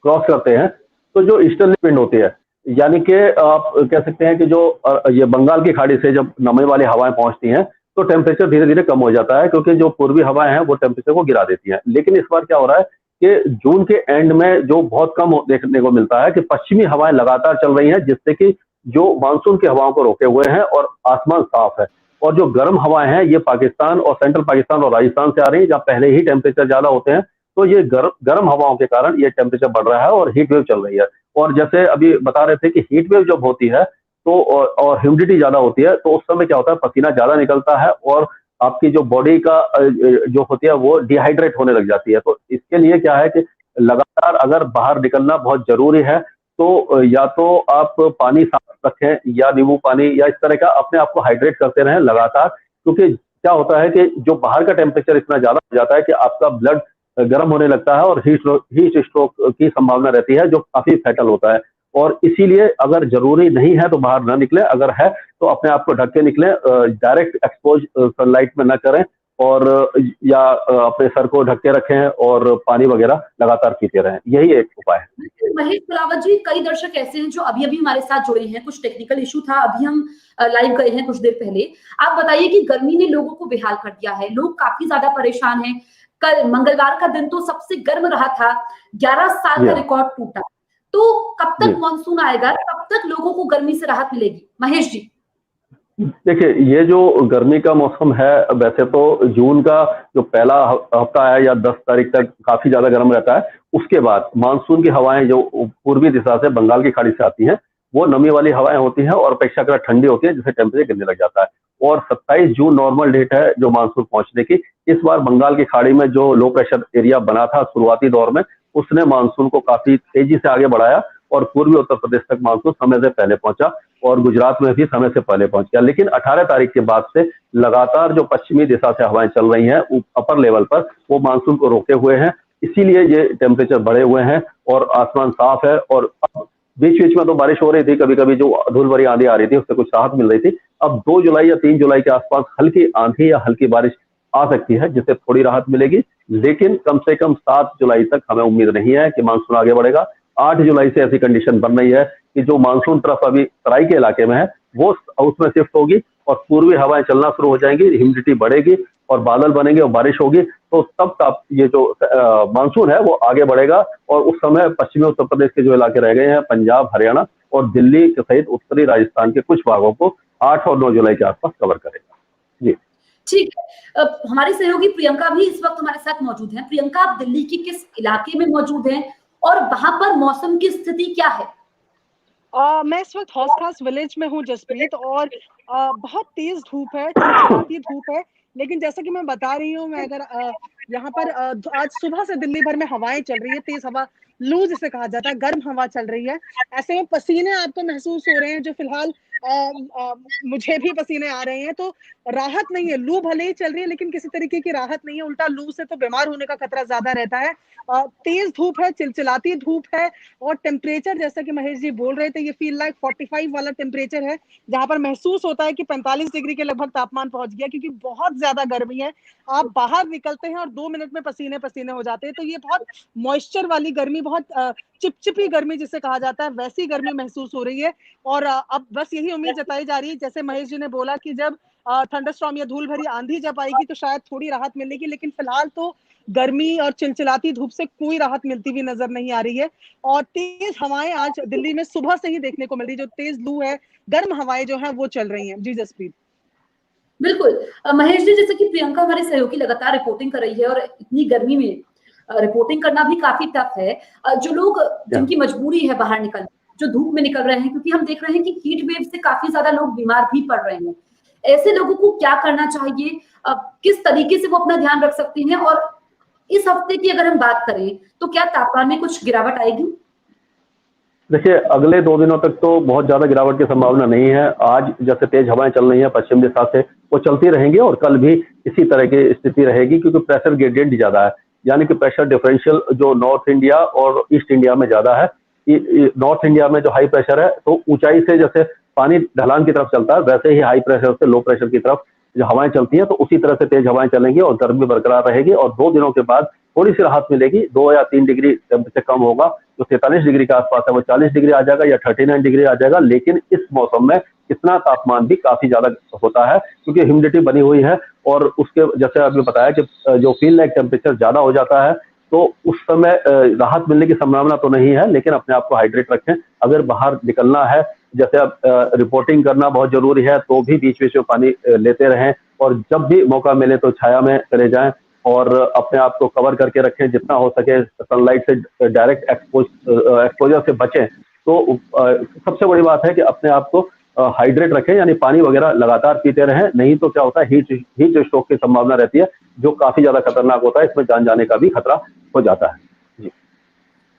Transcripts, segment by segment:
Cross करते हैं तो जो ईस्टर्ली विंड होती है, यानी कि आप कह सकते हैं कि जो ये बंगाल की खाड़ी से जब नमी वाली हवाएं पहुंचती हैं तो टेम्परेचर धीरे धीरे कम हो जाता है, क्योंकि जो पूर्वी हवाएं हैं वो टेम्परेचर को गिरा देती हैं। लेकिन इस बार क्या हो रहा है कि जून के एंड में जो बहुत कम देखने को मिलता है कि पश्चिमी हवाएं लगातार चल रही हैं, जिससे कि जो मानसून की हवाओं को रोके हुए हैं और आसमान साफ है। और जो गर्म हवाएं हैं ये पाकिस्तान और सेंट्रल पाकिस्तान और राजस्थान से आ रही है, जहाँ पहले ही टेम्परेचर ज्यादा होते हैं। तो ये गर्म हवाओं के कारण ये टेम्परेचर बढ़ रहा है और हीट वेव चल रही है। और जैसे अभी बता रहे थे कि हीट वेव जब होती है तो और ह्यूमिडिटी ज्यादा होती है तो उस समय क्या होता है, पसीना ज्यादा निकलता है और आपकी जो बॉडी का जो होती है वो डिहाइड्रेट होने लग जाती है। तो इसके लिए क्या है कि लगातार अगर बाहर निकलना बहुत जरूरी है तो या तो आप पानी साफ रखें या नींबू पानी या इस तरह का अपने आप को हाइड्रेट करते रहें लगातार, क्योंकि क्या होता है कि जो बाहर का टेम्परेचर इतना ज्यादा हो जाता है कि आपका ब्लड गर्म होने लगता है और हीट स्ट्रोक की संभावना रहती है, जो काफी फैटल होता है। और इसीलिए अगर जरूरी नहीं है तो बाहर ना निकले, अगर है तो अपने आप को ढक के निकले, डायरेक्ट एक्सपोज सनलाइट में न करें और या अपने सर को ढक के रखें और पानी वगैरह लगातार पीते रहें, यही एक उपाय है। महेश कुलावत जी, कई दर्शक ऐसे हैं जो अभी अभी हमारे साथ जुड़े हैं, कुछ टेक्निकल इशू था, अभी हम लाइव गए हैं कुछ देर पहले। आप बताइए कि गर्मी ने लोगों को बेहाल कर दिया है, लोग काफी ज्यादा परेशान हैं। कल मंगलवार का दिन तो सबसे गर्म रहा था, 11 साल का रिकॉर्ड टूटा। तो कब तक मानसून आएगा, कब तक लोगों को गर्मी से राहत मिलेगी? महेश जी। देखिए, ये जो गर्मी का मौसम है, वैसे तो जून का जो पहला हफ्ता है या 10 तारीख तक काफी ज्यादा गर्म रहता है। उसके बाद मानसून की हवाएं जो पूर्वी दिशा से बंगाल की खाड़ी से आती हैं वो नमी वाली हवाएं होती हैं और अपेक्षाकृत ठंडी होती है, जिससे टेम्परेचर गिरने लग जाता है। और 27 जून नॉर्मल डेट है जो मानसून पहुंचने की। इस बार बंगाल की खाड़ी में जो लो प्रेशर एरिया बना था शुरुआती दौर में, उसने मानसून को काफी तेजी से आगे बढ़ाया और पूर्वी उत्तर प्रदेश तक मानसून समय से पहले पहुंचा और गुजरात में भी समय से पहले पहुंच गया। लेकिन 18 तारीख के बाद से लगातार जो पश्चिमी दिशा से हवाएं चल रही हैं अपर लेवल पर, वो मानसून को रोके हुए हैं, इसीलिए ये टेम्परेचर बढ़े हुए हैं और आसमान साफ है। और अब बीच बीच में तो बारिश हो रही थी, कभी कभी जो धूल भरी आंधी आ रही थी उससे कुछ राहत मिल रही थी। अब 2 जुलाई या 3 जुलाई के आसपास हल्की आंधी या हल्की बारिश आ सकती है, जिससे थोड़ी राहत मिलेगी। लेकिन कम से कम 7 जुलाई तक हमें उम्मीद नहीं है कि मानसून आगे बढ़ेगा। 8 जुलाई से ऐसी कंडीशन बन रही है कि जो मानसून तरफ अभी तराई के इलाके में है वो उसमें शिफ्ट होगी और पूर्वी हवाएं चलना शुरू हो जाएंगी, ह्यूमिडिटी बढ़ेगी और बादल बनेंगे और बारिश होगी। तो तब ये जो मानसून है वो आगे बढ़ेगा और उस समय पश्चिमी उत्तर प्रदेश के जो इलाके रह गए हैं, पंजाब, हरियाणा और दिल्ली के सहित उत्तरी राजस्थान के कुछ भागों को 8 और 9 जुलाई के आसपास कवर करेगा। जी ठीक है। हमारी सहयोगी प्रियंका भी इस वक्त हमारे साथ मौजूद हैं। प्रियंका, आप दिल्ली के किस इलाके में मौजूद हैं और वहां पर मौसम की स्थिति क्या है? मैं इस वक्त हौस खास विलेज में हूँ जसप्रीत, और बहुत तेज धूप है, चिलचिलाती धूप है। लेकिन जैसा कि मैं बता रही हूँ, मैं अगर यहाँ पर आज सुबह से दिल्ली भर में हवाएं चल रही है, तेज हवा, लू जिसे कहा जाता है, गर्म हवा चल रही है। ऐसे में पसीने आपको महसूस हो रहे हैं, जो फिलहाल मुझे भी पसीने आ रहे हैं। तो राहत नहीं है, लू भले ही चल रही है लेकिन किसी तरीके की राहत नहीं है। उल्टा लू से तो बीमार होने का खतरा ज्यादा रहता है। तेज धूप है, चिलचिलाती धूप है, और टेम्परेचर जैसा कि महेश जी बोल रहे थे, ये फील लाइक 45 वाला टेम्परेचर है, जहां पर महसूस होता है कि 45 डिग्री के लगभग तापमान पहुंच गया, क्योंकि बहुत ज्यादा गर्मी है। आप बाहर निकलते हैं और 2 मिनट में पसीने पसीने हो जाते हैं। तो ये बहुत मॉइस्चर वाली गर्मी, बहुत चिपचिपी गर्मी जिसे कहा जाता है, वैसी गर्मी महसूस हो रही है। और अब बस यही उम्मीद जताई जा रही है, जैसे महेश जी ने बोला, कि जब थंडरस्टॉर्म या धूल भरी आंधी जब आएगी तो शायद थोड़ी राहत मिलेगी। लेकिन फिलहाल तो गर्मी और चिलचिलाती धूप से कोई राहत मिलती हुई नजर नहीं आ रही है। और तेज हवाएं आज दिल्ली में सुबह से ही देखने को मिल रही, जो तेज लू है, गर्म हवाएं जो है वो चल रही हैं। जी जसप्रीत। बिल्कुल महेश जी, जैसे कि प्रियंका हमारी सहयोगी लगातार रिपोर्टिंग कर रही है और इतनी गर्मी में रिपोर्टिंग करना भी काफी टफ है। जो लोग, जिनकी मजबूरी है बाहर निकलना, जो धूप में निकल रहे हैं, क्योंकि हम देख रहे हैं कि हीट वेव से काफी ज्यादा लोग बीमार भी पड़ रहे हैं, ऐसे लोगों को क्या करना चाहिए, किस तरीके से वो अपना ध्यान रख सकते हैं? और इस हफ्ते की अगर हम बात करें तो क्या तापमान में कुछ गिरावट आएगी? देखिए, अगले 2 दिनों तक तो बहुत ज्यादा गिरावट की संभावना नहीं है। आज जैसे तेज हवाएं चल रही हैं पश्चिम दिशा से, वो चलती रहेंगी और कल भी इसी तरह की स्थिति रहेगी, क्योंकि प्रेशर ग्रेडियंट ज्यादा है, यानी कि प्रेशर डिफरेंशियल जो नॉर्थ इंडिया और ईस्ट इंडिया में ज्यादा है। नॉर्थ इंडिया में जो हाई प्रेशर है, तो ऊंचाई से जैसे पानी ढलान की तरफ चलता है, वैसे ही हाई प्रेशर से लो प्रेशर की तरफ जो हवाएं चलती हैं, तो उसी तरह से तेज हवाएं चलेंगी और गर्मी बरकरार रहेगी। और 2 दिनों के बाद थोड़ी सी राहत मिलेगी, 2 या 3 डिग्री टेम्परेचर कम होगा जो 43 डिग्री के आसपास है वो 40 डिग्री आ जाएगा या 39 डिग्री आ जाएगा। लेकिन इस मौसम में इतना तापमान भी काफी ज्यादा होता है क्योंकि ह्यूमिडिटी बनी हुई है, और उसके जैसे आपने बताया कि जो फील लाइक टेम्परेचर ज्यादा हो जाता है, तो उस समय राहत मिलने की संभावना तो नहीं है, लेकिन अपने आप को हाइड्रेट रखें। अगर बाहर निकलना है, जैसे अब रिपोर्टिंग करना बहुत जरूरी है, तो भी बीच बीच में पानी लेते रहें, और जब भी मौका मिले तो छाया में चले जाएं और अपने आप को कवर करके रखें, जितना हो सके सनलाइट से डायरेक्ट एक्सपोजर से बचें। तो सबसे बड़ी बात है कि अपने आप को हाइड्रेट रखें, यानी पानी वगैरह लगातार पीते रहें, नहीं तो क्या होता है हीट स्ट्रोक की संभावना रहती है, जो काफी ज्यादा खतरनाक होता है, इसमें जान जाने का भी खतरा हो जाता है। जी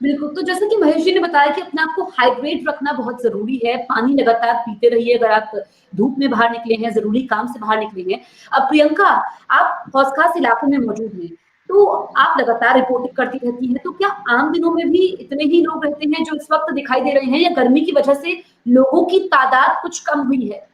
बिल्कुल, तो जैसा कि महेश जी ने बताया कि अपने आप को हाइड्रेट रखना बहुत ज़रूरी है, पानी लगातार पीते रहिए अगर आप धूप में बाहर निकले हैं, ज़रूरी काम से बाहर निकले हैं। अब प्रियंका, आप हौस खास इलाके में मौजूद हैं, तो आप लगातार रिपोर्टिंग करती रहती हैं, तो क्या आम दिनों में भी इतने ही लोग रहते हैं जो इस वक़्त दिखाई दे रहे हैं, या गर्मी की वजह से लोगों की तादाद कुछ कम हुई है?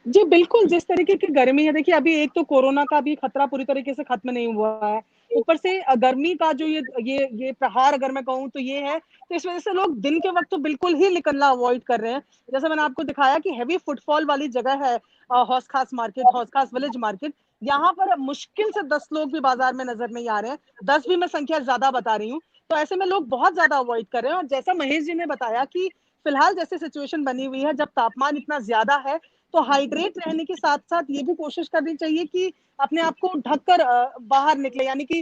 जी, बिल्कुल, जिस तरीके की गर्मी है, देखिए अभी एक तो कोरोना का भी खतरा पूरी तरीके से खत्म नहीं हुआ है। ऊपर से गर्मी का जो ये प्रहार अगर मैं कहूँ तो ये है, तो इस वज़ह से लोग दिन के वक़्त तो बिल्कुल ही निकलना अवॉइड कर रहे हैं। जैसे मैंने आपको दिखाया कि हेवी फुटफॉल वाली जगह है हौस खास मार्केट, हौस खास विलेज मार्केट, यहाँ पर मुश्किल से 10 लोग भी बाज़ार में नज़र नहीं आ रहे हैं। 10 भी मैं संख्या ज़्यादा बता रही हूँ। तो ऐसे में लोग बहुत ज़्यादा अवॉइड कर रहे हैं, और जैसा महेश जी ने बताया कि फिलहाल जैसे सिचुएशन बनी हुई है, जब तापमान इतना ज़्यादा है, तो हाइड्रेट रहने के साथ-साथ ये भी कोशिश करनी चाहिए कि अपने आप को ढककर बाहर निकले, यानी कि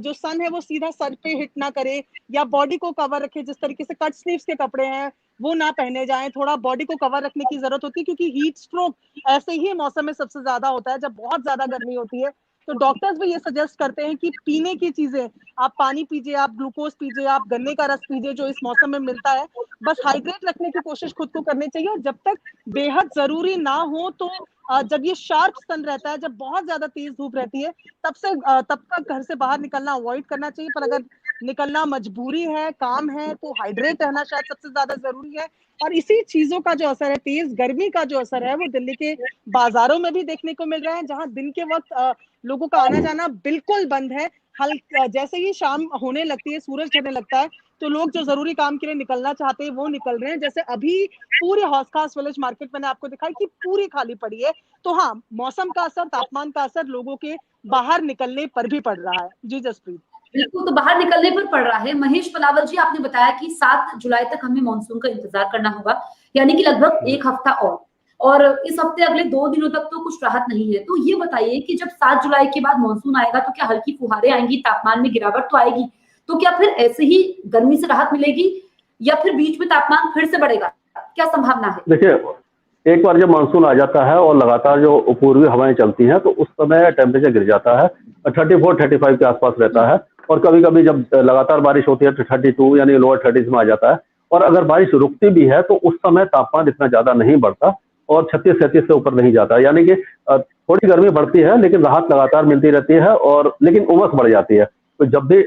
जो सन है वो सीधा सर पे हिट ना करे, या बॉडी को कवर रखे। जिस तरीके से कट स्लीव्स के कपड़े हैं वो ना पहने जाएँ, थोड़ा बॉडी को कवर रखने की ज़रूरत होती है, क्योंकि हीट स्ट्रोक ऐसे ही मौसम में सबसे ज़्यादा होता है जब बहुत ज़्यादा गर्मी होती है। तो डॉक्टर्स भी ये सजेस्ट करते हैं कि पीने की चीज़ें, आप पानी पीजिए, आप ग्लूकोज़ पीजिए, आप गन्ने का रस पीजिए जो इस मौसम में मिलता है। बस हाइड्रेट रखने की कोशिश खुद को करनी चाहिए, और जब तक बेहद ज़रूरी ना हो तो जब ये शार्प सन रहता है, जब बहुत ज़्यादा तेज़ धूप रहती है, तब तक घर से बाहर निकलना अवॉइड करना चाहिए। पर अगर निकलना मजबूरी है, काम है, तो हाइड्रेट रहना शायद सबसे ज़्यादा ज़रूरी है। और इसी चीज़ों का जो असर है, तेज़ गर्मी का जो असर है, वो दिल्ली के बाज़ारों में भी देखने को मिल रहा है, जहाँ दिन के वक़्त लोगों का आना-जाना बिल्कुल बंद है। जैसे ही शाम होने लगती है, सूरज ढलने लगता है, तो लोग जो ज़रूरी काम के लिए निकलना चाहते हैं, वो निकल रहे हैं। जैसे अभी पूरे हौस खास विलेज मार्केट मैंने आपको दिखाई कि पूरी खाली पड़ी है। तो हाँ, मौसम का असर, तापमान का असर लोगों के बाहर निकलने पर भी पड़ रहा है। जी जसप्रीत। बिल्कुल, तो बाहर निकलने पर पड़ रहा है। महेश पलावल जी, आपने बताया कि 7 जुलाई तक हमें मानसून का इंतज़ार करना होगा, यानी कि लगभग 1 हफ्ता और इस हफ्ते अगले 2 दिनों तक तो कुछ राहत नहीं है। तो ये बताइए कि जब 7 जुलाई के बाद मानसून आएगा, तो क्या हल्की फुहारें आएँगी, तापमान में गिरावट तो आएगी? तो क्या फिर ऐसे ही गर्मी से राहत मिलेगी, या फिर बीच में तापमान फिर से बढ़ेगा? क्या संभावना है? देखिए, एक बार जब मानसून आ जाता है और लगातार जो पूर्वी हवाएं चलती हैं, तो उस समय टेम्परेचर गिर जाता है, 34-35 के आसपास रहता है, और कभी कभी जब लगातार बारिश होती है तो 32 यानी लोअर 30s में आ जाता है। और अगर बारिश रुकती भी है तो उस समय तापमान इतना ज्यादा नहीं बढ़ता और 36-37 से ऊपर नहीं जाता, यानी कि थोड़ी गर्मी बढ़ती है लेकिन राहत लगातार मिलती रहती है, और लेकिन उमस बढ़ जाती है। तो जब भी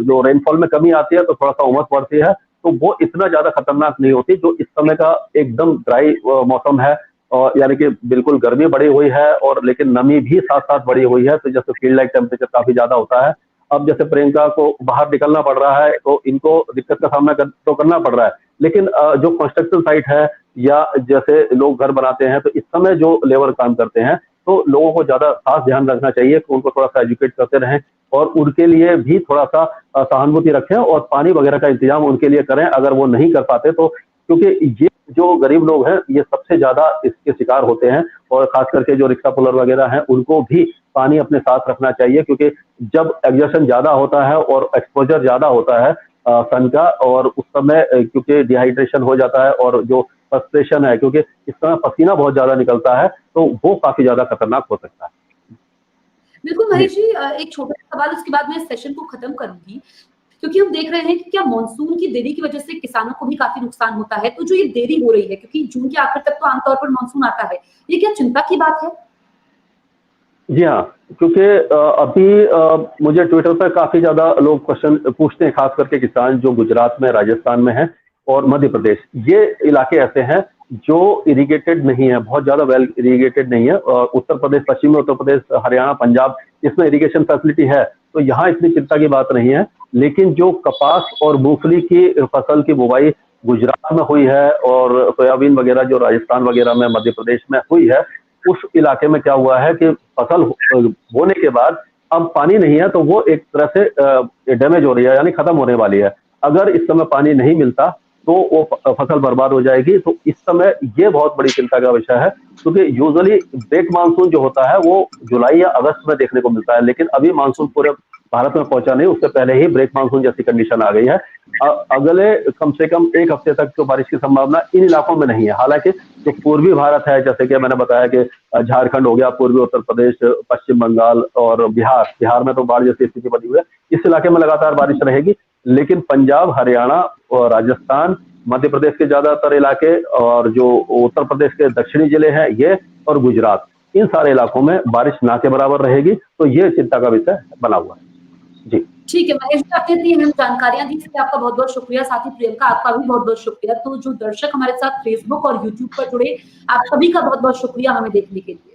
जो रेनफॉल में कमी आती है तो थोड़ा सा उमस बढ़ती है, तो वो इतना ज्यादा खतरनाक नहीं होती जो इस समय का एकदम ड्राई मौसम है, और यानी कि बिल्कुल गर्मी बढ़ी हुई है और लेकिन नमी भी साथ साथ बढ़ी हुई है, तो जैसे फील्ड लाइक टेम्परेचर काफी ज्यादा होता है। अब जैसे प्रियंका को बाहर निकलना पड़ रहा है तो इनको दिक्कत का सामना तो करना पड़ रहा है, लेकिन जो कंस्ट्रक्शन साइट है या जैसे लोग घर बनाते हैं, तो इस समय जो लेबर काम करते हैं, तो लोगों को ज्यादा खास ध्यान रखना चाहिए कि उनको थोड़ा सा एजुकेट करते रहें, और उनके लिए भी थोड़ा सा सहानुभूति रखें और पानी वगैरह का इंतजाम उनके लिए करें अगर वो नहीं कर पाते तो, क्योंकि ये जो गरीब लोग हैं ये सबसे ज्यादा इसके शिकार होते हैं, और खास करके जो रिक्शा पुलर वगैरह हैं उनको भी पानी अपने साथ रखना चाहिए, क्योंकि जब एग्जर्शन ज्यादा होता है और एक्सपोजर ज्यादा होता है सन का, और उस समय क्योंकि डिहाइड्रेशन हो जाता है और जो फ्रस्ट्रेशन है, क्योंकि इस समय पसीना बहुत ज्यादा निकलता है, तो वो काफी ज्यादा खतरनाक हो सकता है। बिल्कुल महेश जी, एक छोटा सा सवाल, उसके बाद मैं इस सेशन को खत्म करूंगी, क्योंकि हम देख रहे हैं कि क्या मानसून की देरी की वजह से किसानों को भी काफी नुकसान होता है। तो जो ये देरी हो रही है, क्योंकि जून के आखिर तक तो आमतौर पर मानसून आता है, ये क्या चिंता की बात है? जी हाँ, क्योंकि अभी मुझे ट्विटर पर काफी ज्यादा लोग क्वेश्चन पूछते हैं, खास करके किसान जो गुजरात में, राजस्थान में हैं और मध्य प्रदेश, ये इलाके ऐसे हैं जो इरिगेटेड नहीं है, बहुत ज्यादा वेल इरिगेटेड नहीं है। और उत्तर प्रदेश, पश्चिमी उत्तर प्रदेश, हरियाणा, पंजाब, इसमें इरिगेशन फैसिलिटी है, तो यहाँ इतनी चिंता की बात नहीं है। लेकिन जो कपास और मूंगफली की फसल की बुवाई गुजरात में हुई है और सोयाबीन वगैरह जो राजस्थान वगैरह में, मध्य प्रदेश में हुई है, उस इलाके में क्या हुआ है कि फसल बोने के बाद अब पानी नहीं है, तो वो एक तरह से डैमेज हो रही है, यानी खत्म होने वाली है। अगर इस समय पानी नहीं मिलता तो वो फसल बर्बाद हो जाएगी। तो इस समय ये बहुत बड़ी चिंता का विषय है, क्योंकि यूजुअली ब्रेक मानसून जो होता है वो जुलाई या अगस्त में देखने को मिलता है, लेकिन अभी मानसून पूरे भारत में पहुंचा नहीं, उससे पहले ही ब्रेक मानसून जैसी कंडीशन आ गई है। अगले कम से कम एक हफ्ते तक तो बारिश की संभावना इन इलाकों में नहीं है। हालांकि जो पूर्वी भारत है, जैसे कि मैंने बताया कि झारखंड हो गया, पूर्वी उत्तर प्रदेश, पश्चिम बंगाल और बिहार में तो बाढ़ जैसी स्थिति बनी हुई है, इस इलाके में लगातार बारिश रहेगी। लेकिन पंजाब, हरियाणा और राजस्थान, मध्य प्रदेश के ज्यादातर इलाके और जो उत्तर प्रदेश के दक्षिणी जिले हैं ये, और गुजरात, इन सारे इलाकों में बारिश ना के बराबर रहेगी। तो ये चिंता का विषय बना हुआ है जी। ठीक है महेश जी, आपने इतनी अहम जानकारियां दी, इसलिए आपका बहुत बहुत शुक्रिया। साथ ही प्रियंका, आपका भी बहुत बहुत शुक्रिया। तो जो दर्शक हमारे साथ फेसबुक और यूट्यूब पर जुड़े, आप सभी का बहुत बहुत शुक्रिया हमें देखने के लिए।